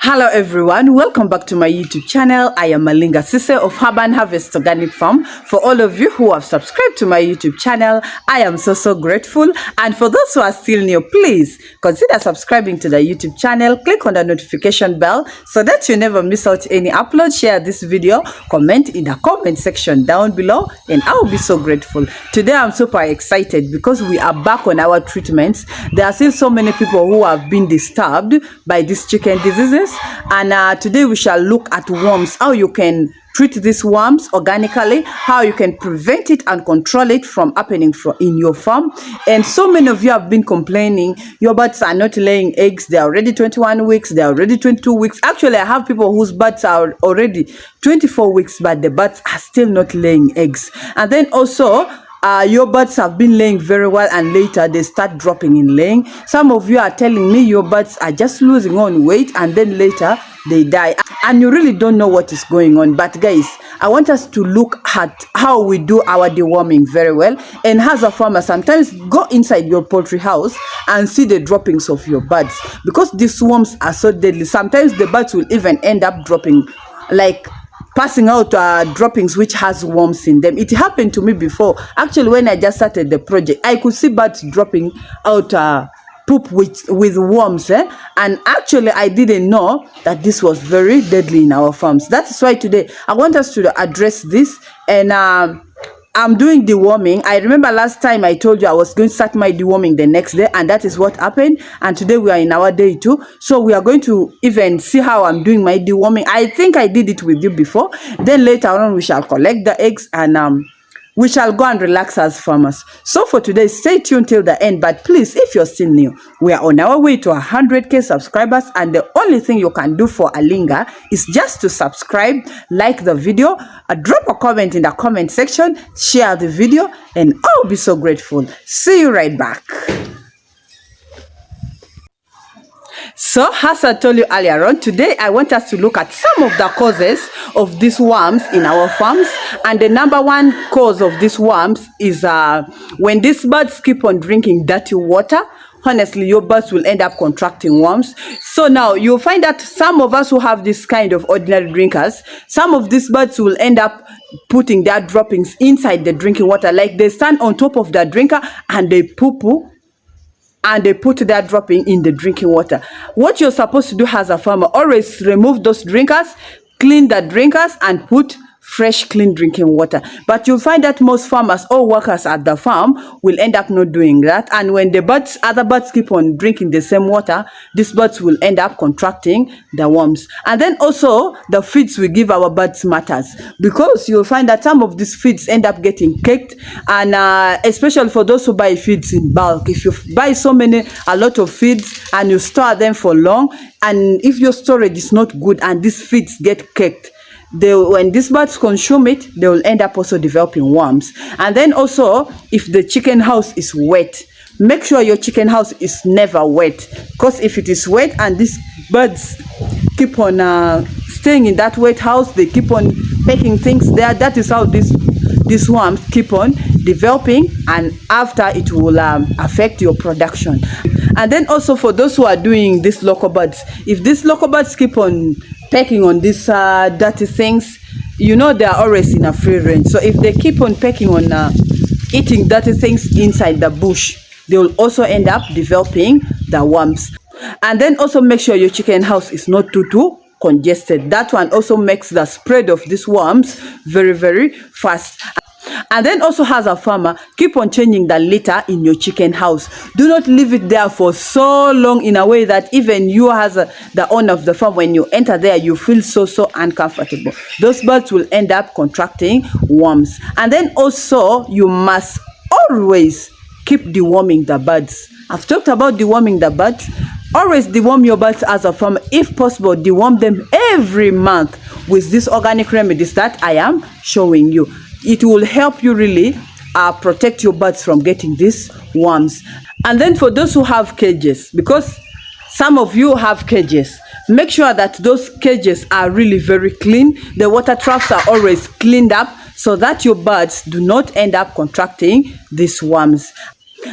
Hello everyone, welcome back to my YouTube channel. I am Malinga Sise of Herb and Harvest Organic Farm. For all of you who have subscribed to my YouTube channel, I am so grateful. And for those who are still new, please consider subscribing to the YouTube channel. Click on the notification bell so that you never miss out any upload. Share this video, comment in the comment section down below, and I will be so grateful. Today I'm super excited because we are back on our treatments. There are still so many people who have been disturbed by these chicken diseases. And today we shall look at worms, how you can treat these worms organically, how you can prevent it and control it from happening in your farm. And so many of you have been complaining your birds are not laying eggs. They're already 21 weeks, they're already 22 weeks. Actually, I have people whose birds are already 24 weeks, but the birds are still not laying eggs. And then also your birds have been laying very well and later they start dropping in laying. Some of you are telling me your birds are just losing on weight and then later they die, and you really don't know what is going on. But guys, I want us to look at how we do our deworming very well. And as a farmer, sometimes go inside your poultry house and see the droppings of your birds, because these worms are so deadly. Sometimes the birds will even end up dropping, like passing out droppings which has worms in them. It happened to me before. Actually, when I just started the project, I could see birds dropping out poop with worms, and actually I didn't know that this was very deadly in our farms. That's why today I want us to address this. And I'm doing deworming. I remember last time I told you I was going to start my deworming the next day, and that is what happened. And today we are in our day 2, so we are going to even see how I'm doing my deworming. I think I did it with you before. Then later on we shall collect the eggs and we shall go and relax as farmers. So for today, stay tuned till the end. But please, if you're still new, we are on our way to 100k subscribers, and the only thing you can do for Alinga is just to subscribe, like the video, drop a comment in the comment section, share the video, and I'll be so grateful. See you right back. So, as I told you earlier on, today I want us to look at some of the causes of these worms in our farms. And the number one cause of these worms is when these birds keep on drinking dirty water. Honestly, your birds will end up contracting worms. So now you'll find that some of us who have this kind of ordinary drinkers, some of these birds will end up putting their droppings inside the drinking water. Like they stand on top of the drinker and they poo-poo, and they put that dropping in the drinking water. What you're supposed to do as a farmer, always remove those drinkers, clean the drinkers, and put fresh, clean drinking water. But you'll find that most farmers or workers at the farm will end up not doing that. And when the birds, other birds keep on drinking the same water, these birds will end up contracting the worms. And then also the feeds we give our birds matters, because you'll find that some of these feeds end up getting caked. And especially for those who buy feeds in bulk, if you buy a lot of feeds and you store them for long, and if your storage is not good and these feeds get caked, when these birds consume it, they will end up also developing worms. And then also, if the chicken house is wet, make sure your chicken house is never wet, because if it is wet and these birds keep on staying in that wet house, they keep on pecking things there. That is how these worms keep on developing, and after it will affect your production. And then also for those who are doing these local birds, if these local birds keep on pecking on these dirty things, you know they are always in a free range. So if they keep on pecking on eating dirty things inside the bush, they will also end up developing the worms. And then also make sure your chicken house is not too congested. That one also makes the spread of these worms very fast. And then also, as a farmer, keep on changing the litter in your chicken house. Do not leave it there for so long in a way that even you as the owner of the farm, when you enter there, you feel so uncomfortable. Those birds will end up contracting worms. And then also, you must always keep deworming the birds. I've talked about deworming the birds. Always deworm your birds as a farmer. If possible, deworm them every month with these organic remedies that I am showing you. It will help you really protect your birds from getting these worms. And then for those who have cages, because some of you have cages, make sure that those cages are really very clean. The water troughs are always cleaned up so that your birds do not end up contracting these worms.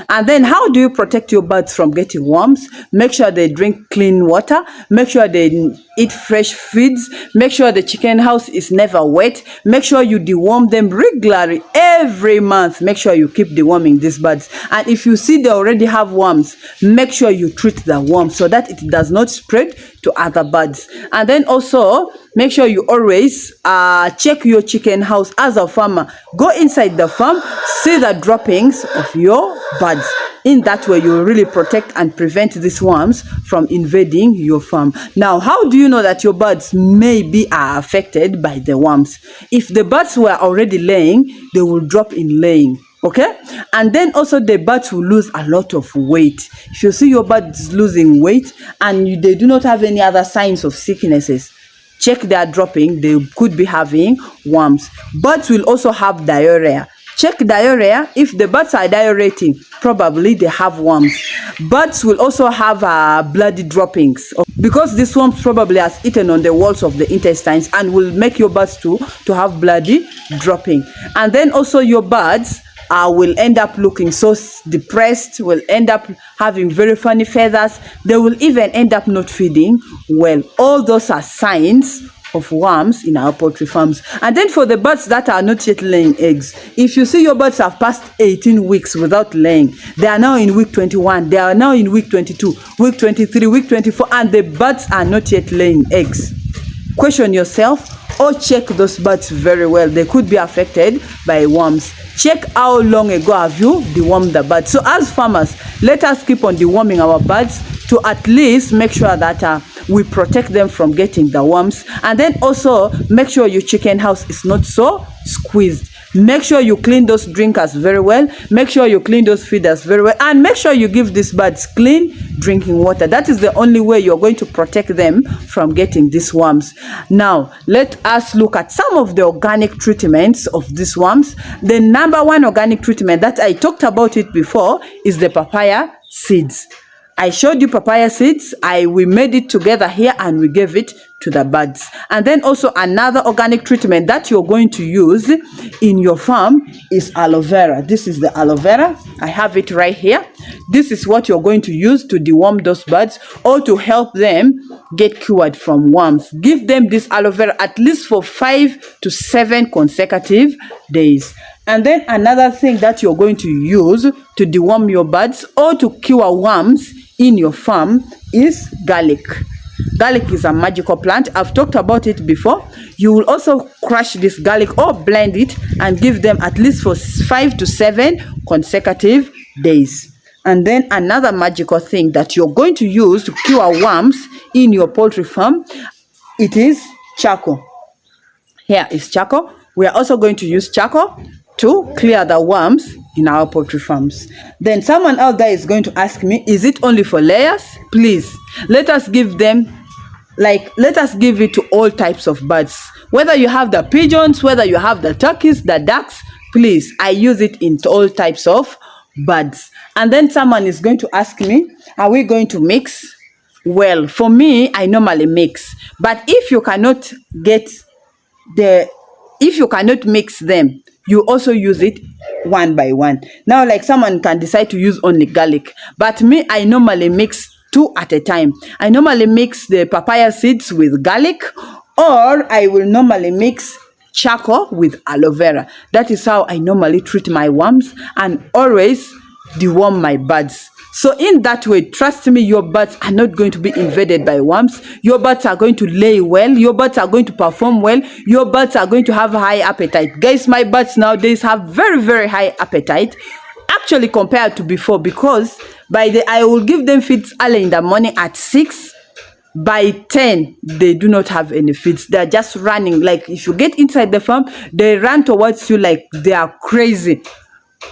And then how do you protect your birds from getting worms? Make sure they drink clean water. Make sure they eat fresh feeds. Make sure the chicken house is never wet. Make sure you deworm them regularly every month. Make sure you keep deworming these birds. And if you see they already have worms, make sure you treat the worms so that it does not spread to other birds. And then also make sure you always check your chicken house as a farmer. Go inside the farm, see the droppings of your birds. In that way, you will really protect and prevent these worms from invading your farm. Now, how do you know that your birds may be affected by the worms? If the birds were already laying, they will drop in laying. Okay, and then also the birds will lose a lot of weight. If you see your birds losing weight and they do not have any other signs of sicknesses, check their dropping. They could be having worms. Birds will also have diarrhea. Check diarrhea. If the birds are diarrheating, probably they have worms. Birds will also have bloody droppings because this worms probably has eaten on the walls of the intestines and will make your birds to have bloody dropping. And then also your birds will end up looking so depressed, will end up having very funny feathers. They will even end up not feeding well. All those are signs of worms in our poultry farms. And then for the birds that are not yet laying eggs, if you see your birds have passed 18 weeks without laying, they are now in week 21, they are now in week 22, week 23, week 24, and the birds are not yet laying eggs, question yourself or check those birds very well. They could be affected by worms. Check how long ago have you dewormed the birds. So as farmers, let us keep on deworming our birds to at least make sure that we protect them from getting the worms. And then also make sure your chicken house is not so squeezed. Make sure you clean those drinkers very well. Make sure you clean those feeders very well. And make sure you give these birds clean drinking water. That is the only way you're going to protect them from getting these worms. Now, let us look at some of the organic treatments of these worms. The number one organic treatment that I talked about it before is the papaya seeds. I showed you papaya seeds. We made it together here and we gave it to the birds. And then also another organic treatment that you're going to use in your farm is aloe vera. This is the aloe vera. I have it right here. This is what you're going to use to deworm those birds or to help them get cured from worms. Give them this aloe vera at least for 5 to 7 consecutive days. And then another thing that you're going to use to deworm your birds or to cure worms in your farm is garlic. Garlic is a magical plant. I've talked about it before. You will also crush this garlic or blend it and give them at least for 5 to 7 consecutive days. And then another magical thing that you're going to use to cure worms in your poultry farm, it is charcoal. Here is charcoal. We are also going to use charcoal to clear the worms in our poultry farms. Then someone out there is going to ask me, is it only for layers? Please, let us give them, let us give it to all types of birds. Whether you have the pigeons, whether you have the turkeys, the ducks, please, I use it in all types of birds. And then someone is going to ask me, are we going to mix? Well, for me, I normally mix. But if you cannot mix them, you also use it one by one. Now, like someone can decide to use only garlic, but me, I normally mix 2 at a time. I normally mix the papaya seeds with garlic, or I will normally mix charcoal with aloe vera. That is how I normally treat my worms and always deworm my birds. So in that way, trust me, your birds are not going to be invaded by worms. Your birds are going to lay well. Your birds are going to perform well. Your birds are going to have a high appetite. Guys, my birds nowadays have very, very high appetite, actually compared to before, because I will give them feeds early in the morning at 6. By 10, they do not have any feeds. They're just running. Like if you get inside the farm, they run towards you like they are crazy.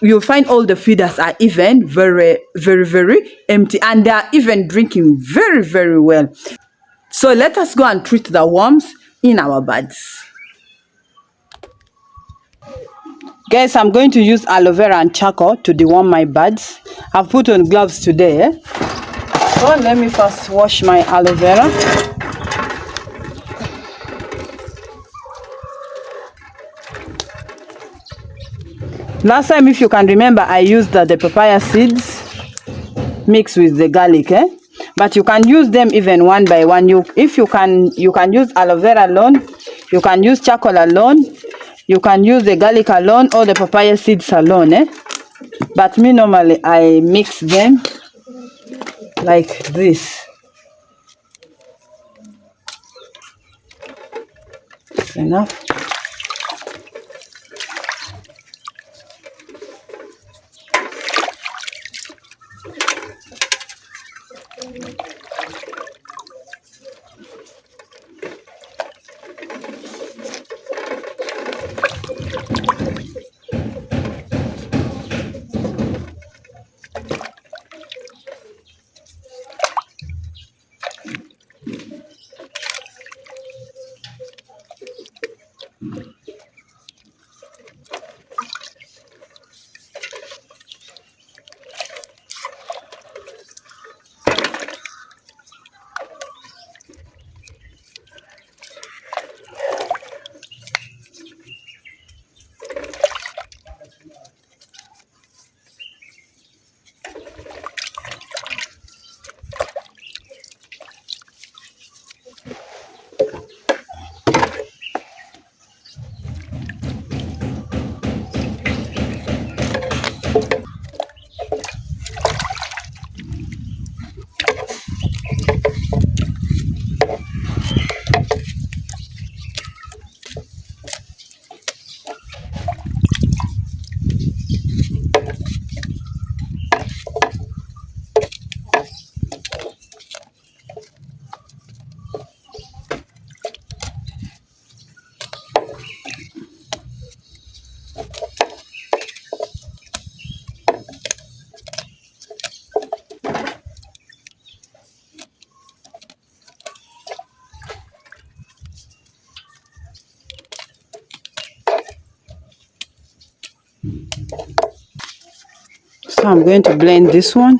You'll find all the feeders are even very, very, very empty, and they are even drinking very, very well. So let us go and treat the worms in our birds. Guys, I'm going to use aloe vera and charcoal to deworm my birds. I've put on gloves today. So let me first wash my aloe vera. Last time, if you can remember, I used the papaya seeds mixed with the garlic, but you can use them even one by one. If you can use aloe vera alone, you can use charcoal alone, you can use the garlic alone or the papaya seeds alone, but me normally I mix them like this. Enough. So I'm going to blend this one.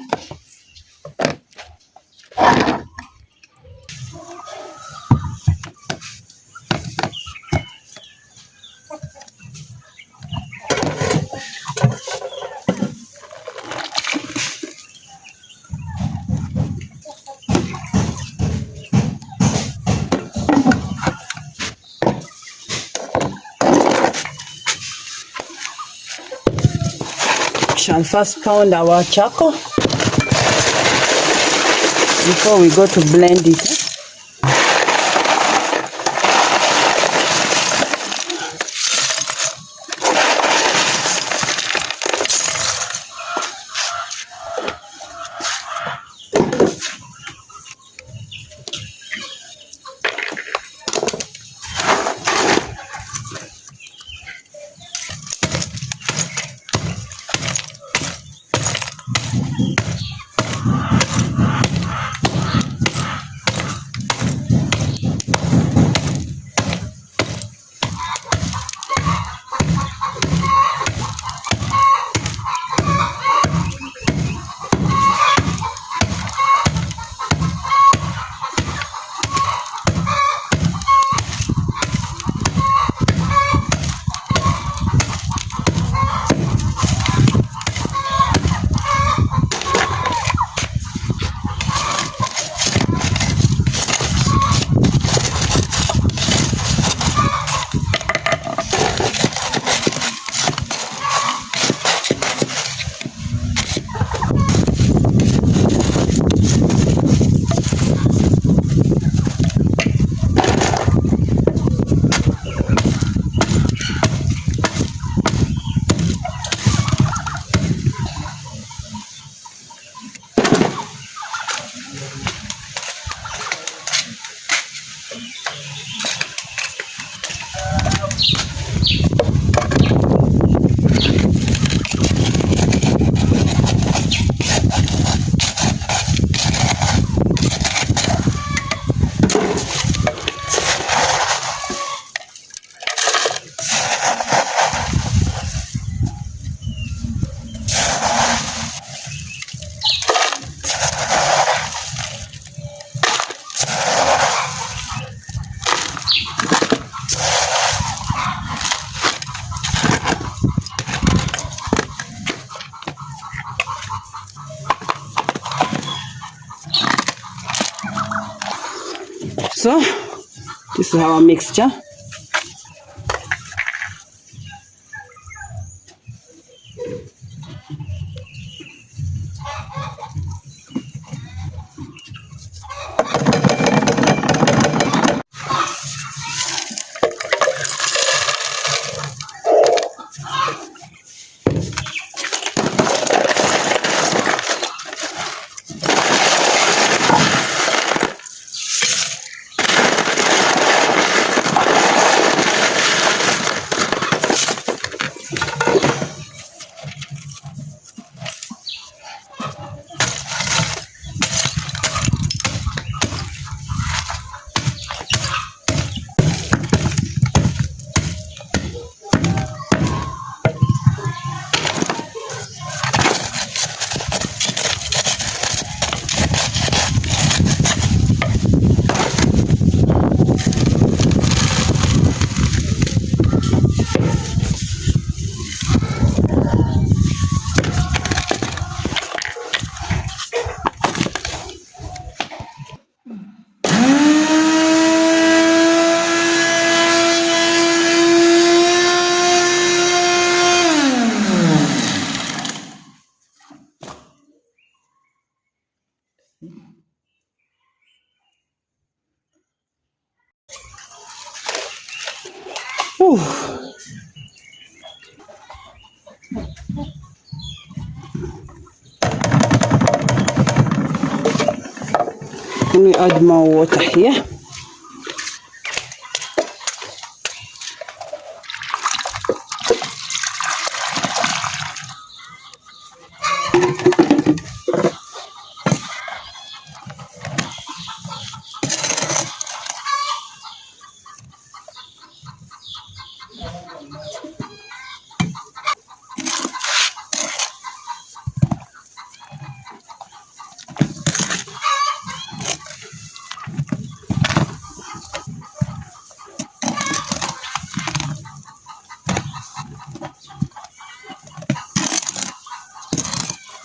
Shall first pound our charcoal before we go to blend it. So this is our mixture. Ooh. Let me add more water here.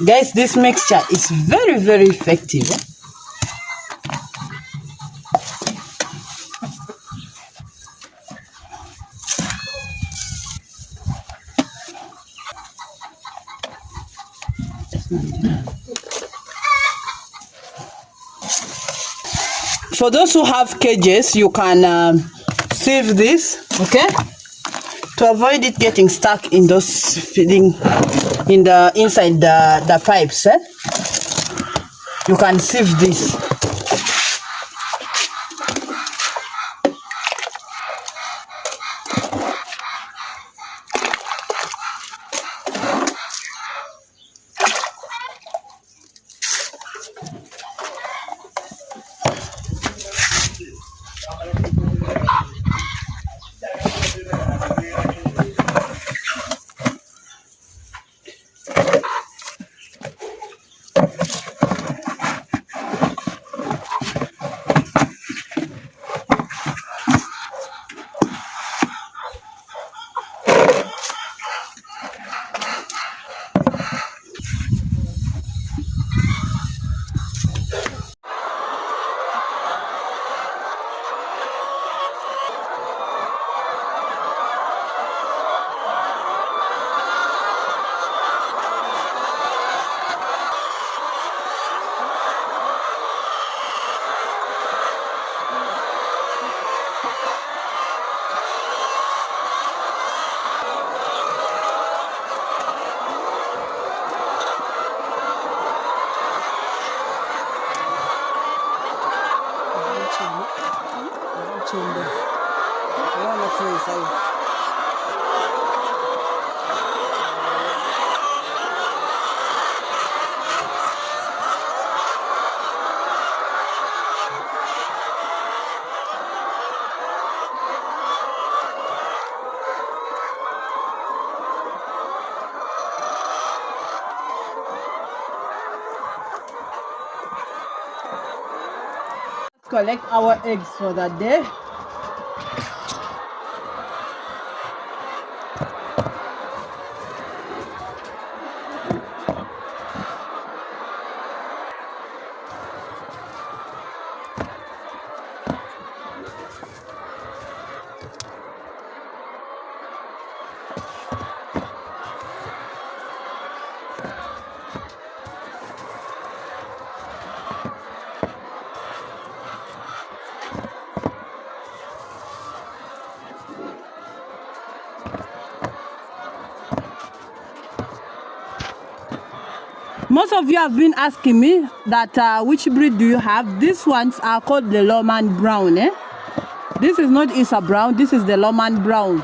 Guys, this mixture is very, very effective. For those who have cages, you can sieve this, okay, to avoid it getting stuck in those feeding in the inside the pipes. You can sieve this. Collect our eggs for the day. Most of you have been asking me that which breed do you have? These ones are called the Lowman Brown. This is not Isa Brown. This is the Lowman Brown.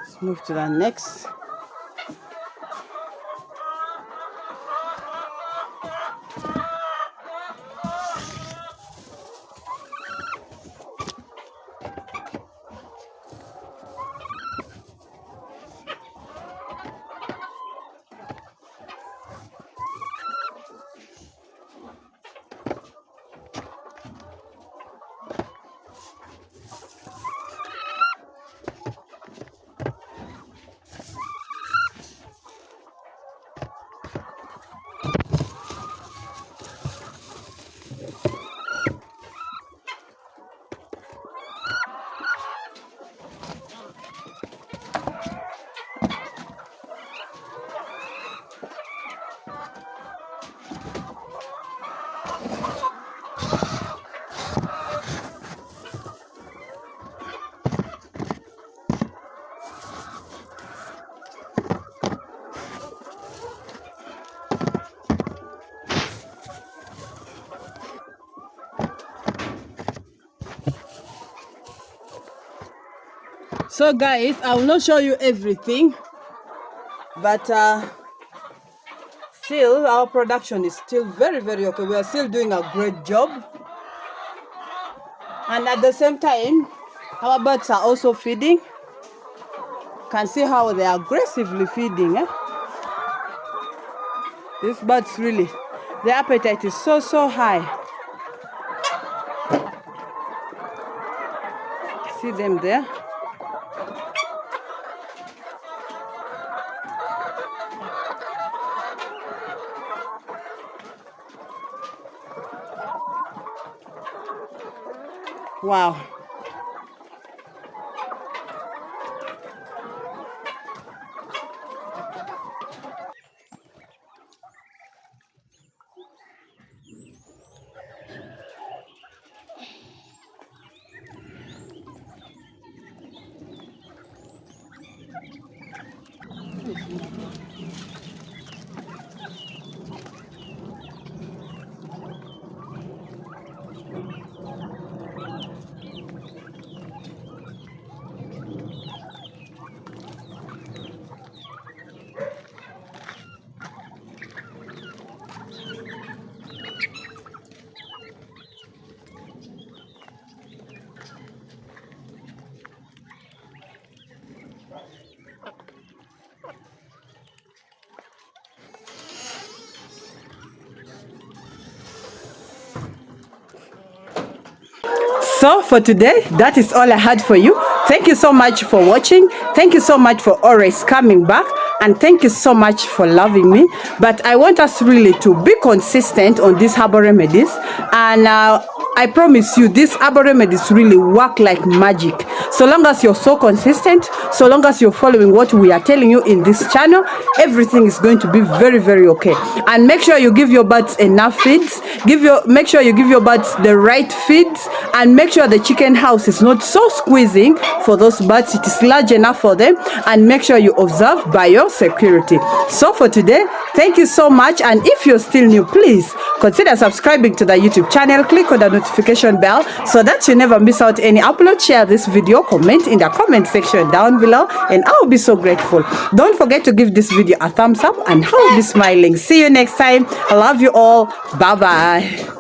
Let's move to the next. So guys, I will not show you everything, but still our production is still very okay. We are still doing a great job, and at the same time our birds are also feeding. You can see how they are aggressively feeding. These birds really, their appetite is so high. See them there. Wow. So for today, that is all I had for you. Thank you so much for watching. Thank you so much for always coming back. And thank you so much for loving me. But I want us really to be consistent on these herbal remedies. And I promise you, these herbal remedies really work like magic. So long as you're so consistent, so long as you're following what we are telling you in this channel, everything is going to be very, very okay. And make sure you give your birds enough feeds. Make sure you give your birds the right feeds, and make sure the chicken house is not so squeezing for those birds. It is large enough for them, and make sure you observe biosecurity. So for today, thank you so much. And if you're still new, please consider subscribing to the YouTube channel. Click on the notification bell so that you never miss out any upload. Share this video, comment in the comment section down below, and I'll be so grateful. Don't forget to give this video a thumbs up, and I'll be smiling. See you next time. I love you all. Bye bye.